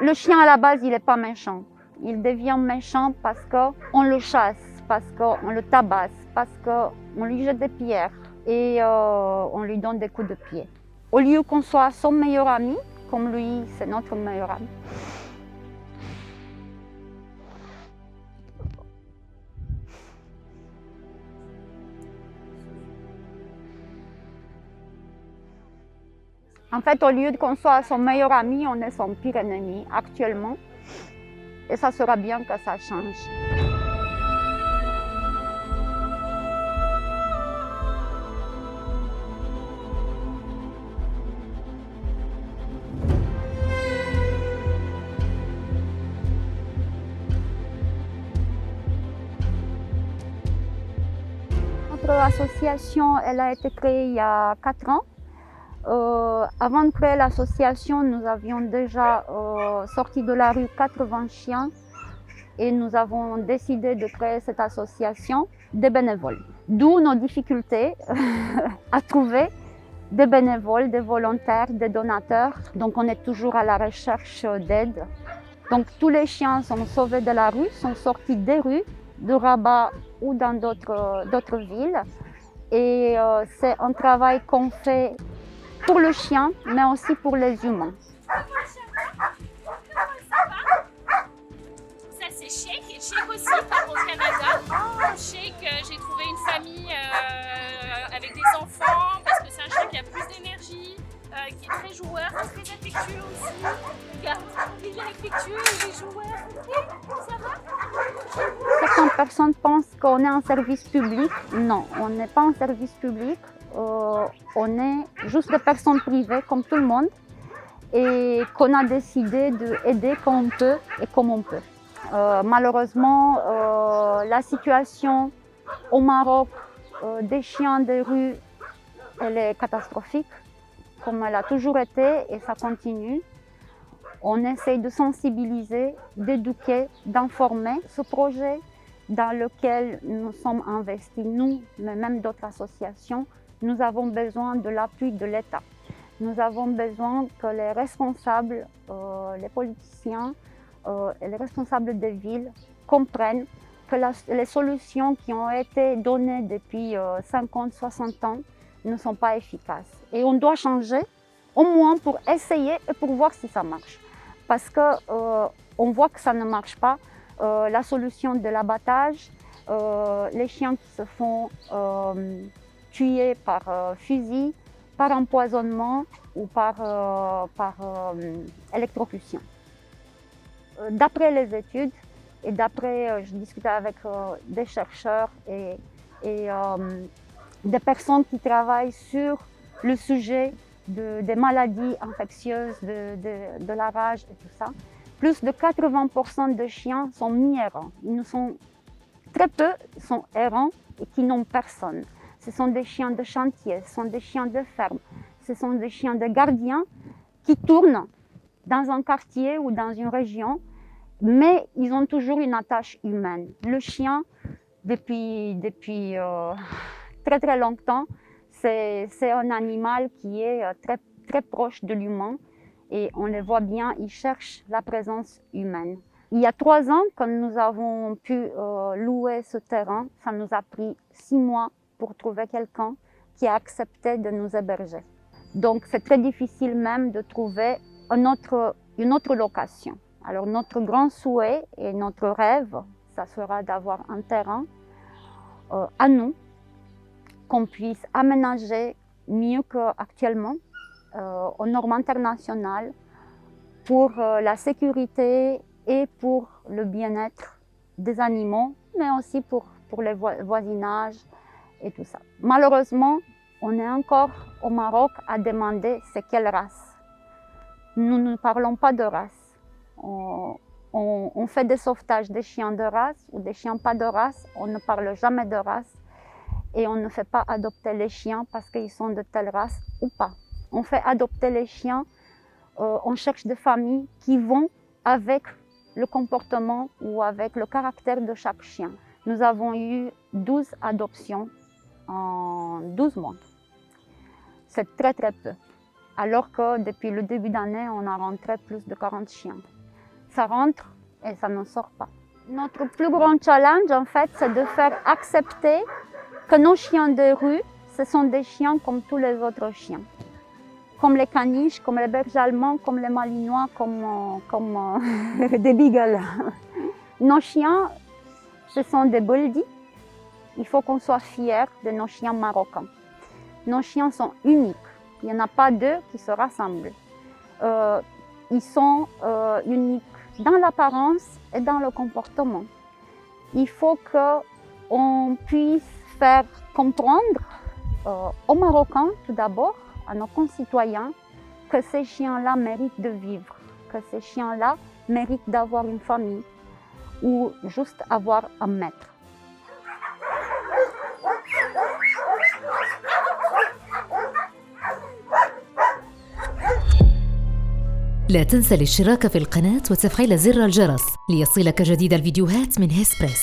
Le chien à la base, il n'est pas méchant. Il devient méchant parce qu'on le chasse, parce qu'on le tabasse, parce qu'on lui jette des pierres et on lui donne des coups de pied. Au lieu qu'on soit son meilleur ami, comme lui, c'est notre meilleur ami. En fait, au lieu qu'on soit son meilleur ami, on est son pire ennemi actuellement. Et ça sera bien que ça change. Notre association, elle a été créée il y a 4 ans. Avant de créer l'association, nous avions déjà sorti de la rue 80 chiens et nous avons décidé de créer cette association des bénévoles. D'où nos difficultés à trouver des bénévoles, des volontaires, des donateurs. Donc on est toujours à la recherche d'aide. Donc tous les chiens sont sauvés de la rue, sont sortis des rues de Rabat ou dans d'autres villes. Et c'est un travail qu'on fait pour le chien, mais aussi pour les humains. Ça c'est Shake, et Shake aussi part au Canada. Shake, j'ai trouvé une famille avec des enfants, parce que c'est un chien qui a plus d'énergie, qui est très joueur, très affectueux aussi. Regarde, il est affectueux, il est joueur. Ça va? Certaines personnes pensent qu'on est en service public. Non, on n'est pas en service public. On est juste des personnes privées comme tout le monde et qu'on a décidé d'aider quand on peut et comme on peut. Malheureusement, la situation au Maroc des chiens de rue, elle est catastrophique, comme elle a toujours été et ça continue. On essaye de sensibiliser, d'éduquer, d'informer. Ce projet dans lequel nous sommes investis, nous, mais même d'autres associations, nous avons besoin de l'appui de l'État. Nous avons besoin que les responsables, les politiciens et les responsables des villes comprennent que les solutions qui ont été données depuis 50, 60 ans ne sont pas efficaces. Et on doit changer, au moins pour essayer et pour voir si ça marche. Parce qu'on voit que ça ne marche pas. La solution de l'abattage, les chiens qui se font tuer par fusil, par empoisonnement ou par électrocution. D'après les études et d'après, je discutais avec des chercheurs et des personnes qui travaillent sur le sujet des maladies infectieuses, de la rage et tout ça, plus de 80% de chiens sont mi-errants. Très peu sont errants et qui n'ont personne. Ce sont des chiens de chantier, ce sont des chiens de ferme, ce sont des chiens de gardiens qui tournent dans un quartier ou dans une région, mais ils ont toujours une attache humaine. Le chien, depuis très très longtemps, c'est un animal qui est très, très proche de l'humain et on le voit bien, il cherche la présence humaine. Il y a 3 ans, quand nous avons pu louer ce terrain, ça nous a pris 6 mois pour trouver quelqu'un qui a accepté de nous héberger. Donc c'est très difficile même de trouver une autre location. Alors notre grand souhait et notre rêve, ça sera d'avoir un terrain à nous, qu'on puisse aménager mieux qu'actuellement, aux normes internationales, pour la sécurité et pour le bien-être des animaux, mais aussi pour le voisinage et tout ça. Malheureusement, on est encore au Maroc à demander c'est quelle race. Nous ne parlons pas de race. On fait des sauvetages des chiens de race ou des chiens pas de race. On ne parle jamais de race. Et on ne fait pas adopter les chiens parce qu'ils sont de telle race ou pas. On fait adopter les chiens, on cherche des familles qui vont avec le comportement ou avec le caractère de chaque chien. Nous avons eu 12 adoptions en 12 mois. C'est très très peu. Alors que depuis le début d'année, on a rentré plus de 40 chiens. ça rentre et ça ne sort pas. Notre plus grand challenge, en fait, c'est de faire accepter que nos chiens de rue, ce sont des chiens comme tous les autres chiens. Comme les caniches, comme les bergers allemands, comme les malinois, comme des beagles. Nos chiens, ce sont des bulldis. Il faut qu'on soit fiers de nos chiens marocains. Nos chiens sont uniques. Il n'y en a pas deux qui se rassemblent. Ils sont uniques dans l'apparence et dans le comportement. Il faut qu'on puisse faire comprendre aux Marocains, tout d'abord, à nos concitoyens, que ces chiens-là méritent de vivre, que ces chiens-là méritent d'avoir une famille ou juste avoir un maître. لا تنسى الاشتراك في القناة وتفعيل زر الجرس ليصلك جديد الفيديوهات من هيسبريس.